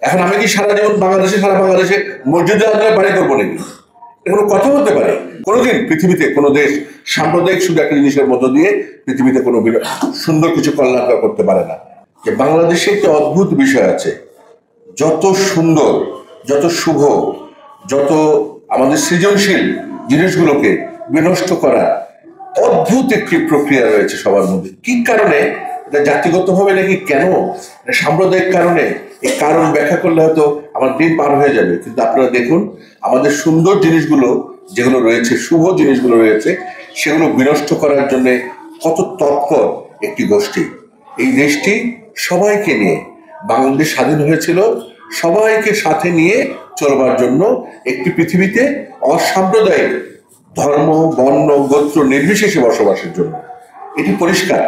এখন আমি কি সারা জীবন সারা বাংলাদেশে মসজিদে আল্লাহর বাড়ি করবো নাকি? কোনো কথা হতে পারে? কোনোদিন পৃথিবীতে কোনো দেশ সাম্প্রদায়িক শুধু একটা জিনিসের মধ্য দিয়ে পৃথিবীতে কোনো সুন্দর কিছু কল্যাণকর করতে পারে না। যে বাংলাদেশে একটি অদ্ভুত বিষয় আছে, যত সুন্দর, যত শুভ, যত আমাদের সৃজনশীল জিনিসগুলোকে বিনষ্ট করা অদ্ভুত একটি প্রক্রিয়া রয়েছে সবার মধ্যে। কি কারণে? এটা জাতিগতভাবে নাকি কেন? সাম্প্রদায়িক কারণে? এই কারণ ব্যাখ্যা করলে হয়তো আমার দিন পার হয়ে যাবে, কিন্তু আপনারা দেখুন আমাদের সুন্দর জিনিসগুলো যেগুলো রয়েছে, শুভ জিনিসগুলো রয়েছে, সেগুলো বিনষ্ট করার জন্য কত তৎপর একটি গোষ্ঠী। এই দেশটি সবাইকে নিয়ে, বাংলাদেশ স্বাধীন হয়েছিল সবাইকে সাথে নিয়ে চলবার জন্য, একটি পৃথিবীতে অসাম্প্রদায়িক ধর্ম, বর্ণ, গোত্র নির্বিশেষে বসবাসের জন্য। এটি পরিষ্কার।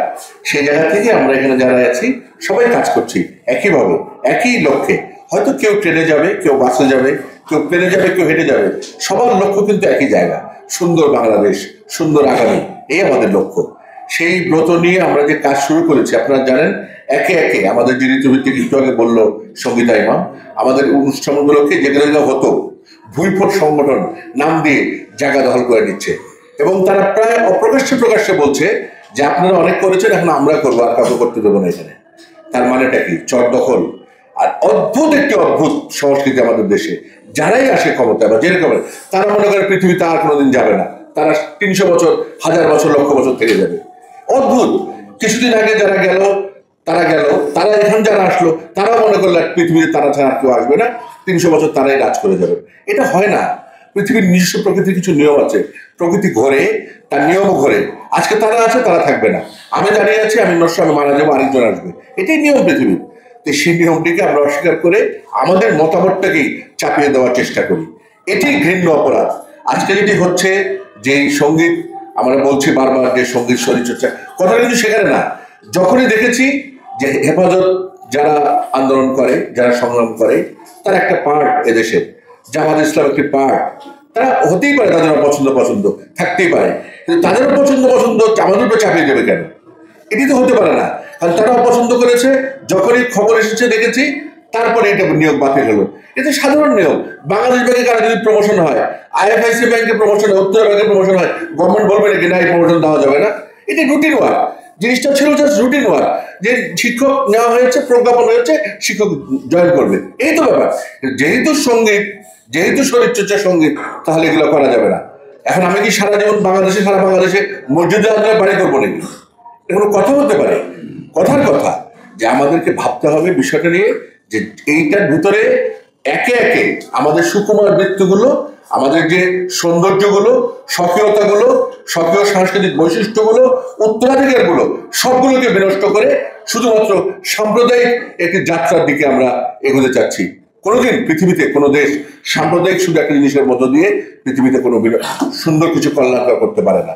সেই জায়গা থেকে আমরা এখানে যারা আছি সবাই কাজ করছি একইভাবে, একই লক্ষ্যে। হয়তো কেউ ট্রেনে যাবে, কেউ বাসে যাবে, কেউ প্লেনে যাবে, কেউ হেঁটে যাবে, সবার লক্ষ্য কিন্তু একই জায়গা, সুন্দর বাংলাদেশ, সুন্দর আগামী, এই আমাদের লক্ষ্য। সেই ব্রত নিয়ে আমরা যে কাজ শুরু করেছি, আপনারা জানেন একে একে আমাদের যে ঋতুভিত্তিক একটু আগে বললো সঙ্গীতা ইমাম, আমাদের অনুষ্ঠানগুলোকে যেগুলো হতো ভুইফোট সংগঠন নাম দিয়ে জায়গা দখল করে নিচ্ছে, এবং তারা প্রায় প্রকাশ্যে বলছে যে আপনারা অনেক করেছেন, এখন আমরা করবো, আর কাউকে করতে দেবো না এখানে। তার মানেটা কি? চর দখল। আর অদ্ভুত একটি অদ্ভুত সংস্কৃতি আমাদের দেশে। যারাই আসে ক্ষমতায় বা যেরকম, তারা মনে করে পৃথিবীতে আর কোনোদিন যাবে না, তারা 300 বছর, 1000 বছর, লক্ষ বছর থেকে যাবে। অদ্ভুত। কিছুদিন আগে যারা গেল, তারা এখন যারা আসলো, তারা মনে করলো পৃথিবীতে তারা ছাড়া কেউ আসবে না, 300 বছর তারাই রাজ করে যাবে। এটা হয় না। পৃথিবীর নিজস্ব প্রকৃতির কিছু নিয়ম আছে, প্রকৃতি ঘোরে, তার নিয়মও ঘোরে। আজকে তারা আছে, তারা থাকবে না। আমি দাঁড়িয়ে আছি, আমি নষ্ট, আমি মারা যাবো, আরেকজন আসবে। এটাই নিয়ম পৃথিবীর। তো সেই নিয়মটিকে আমরা অস্বীকার করে আমাদের মতামতটাকেই চাপিয়ে দেওয়ার চেষ্টা করি। এটি ঘৃণ্য অপরাধ। আজকে যেটি হচ্ছে, যে সঙ্গীত আমরা বলছি বারবার, যে সঙ্গীত শরীরচর্চা, কথাটা কিন্তু সেখানে না। যখনই দেখেছি যে হেফাজত যারা আন্দোলন করে, যারা সংগ্রাম করে, তার একটা পার্ট এদেশের জামাত ইসলাম একটি পার্ট, তারা হতেই পারে, তাদের পছন্দ থাকতেই পারে, কিন্তু তাদের পছন্দ আমাদের উপরে চাপিয়ে দেবে কেন? এটি তো হতে পারে না। কারণ তারা অপছন্দ করেছে, যখনই খবর এসেছে দেখেছি, তারপরে এটা নিয়োগ বাতিল হলো। এটা সাধারণ নিয়ম। বাংলাদেশ ব্যাংকে কারো যদি প্রমোশন হয়, IFIC ব্যাংকে প্রমোশন হয়, উত্তর ব্যাংকে প্রমোশন হয়, গভর্নমেন্ট বলবে নাকি না এই প্রমোশন দেওয়া যাবে না? এটা রুটিন ওয়ার্ক। জিনিসটা ছিল জাস্ট রুটিন ওয়ার্ক, যে শিক্ষক নেওয়া হয়েছে, প্রজ্ঞাপন হয়েছে, শিক্ষক জয়েন করবে, এই তো ব্যাপার। যেহেতু সঙ্গীত, যেহেতু শরীরচর্চার সঙ্গীত, তাহলে এগুলো করা যাবে না। এখন আমি কি সারা জীবন সারা বাংলাদেশে মসজিদে আল্লাহর বাড়ি করবো নাকি? কোনো কথা হতে পারে? কথার কথা যে আমাদেরকে ভাবতে হবে বিষয়টা নিয়ে, যে এইটার ভিতরে একে একে আমাদের সুকুমার বৃত্তিগুলো, আমাদের যে সৌন্দর্যগুলো, স্বকীয়তাগুলো, স্বকীয় সাংস্কৃতিক বৈশিষ্ট্যগুলো, উত্তরাধিকারগুলো, সবগুলোকে বিনষ্ট করে শুধুমাত্র সাম্প্রদায়িক একটি যাত্রার দিকে আমরা এগোতে চাচ্ছি। কোনোদিন পৃথিবীতে কোনো দেশ সাম্প্রদায়িক শুধু একটা জিনিসের মধ্য দিয়ে পৃথিবীতে কোনো সুন্দর কিছু কল্যাণকর করতে পারে না।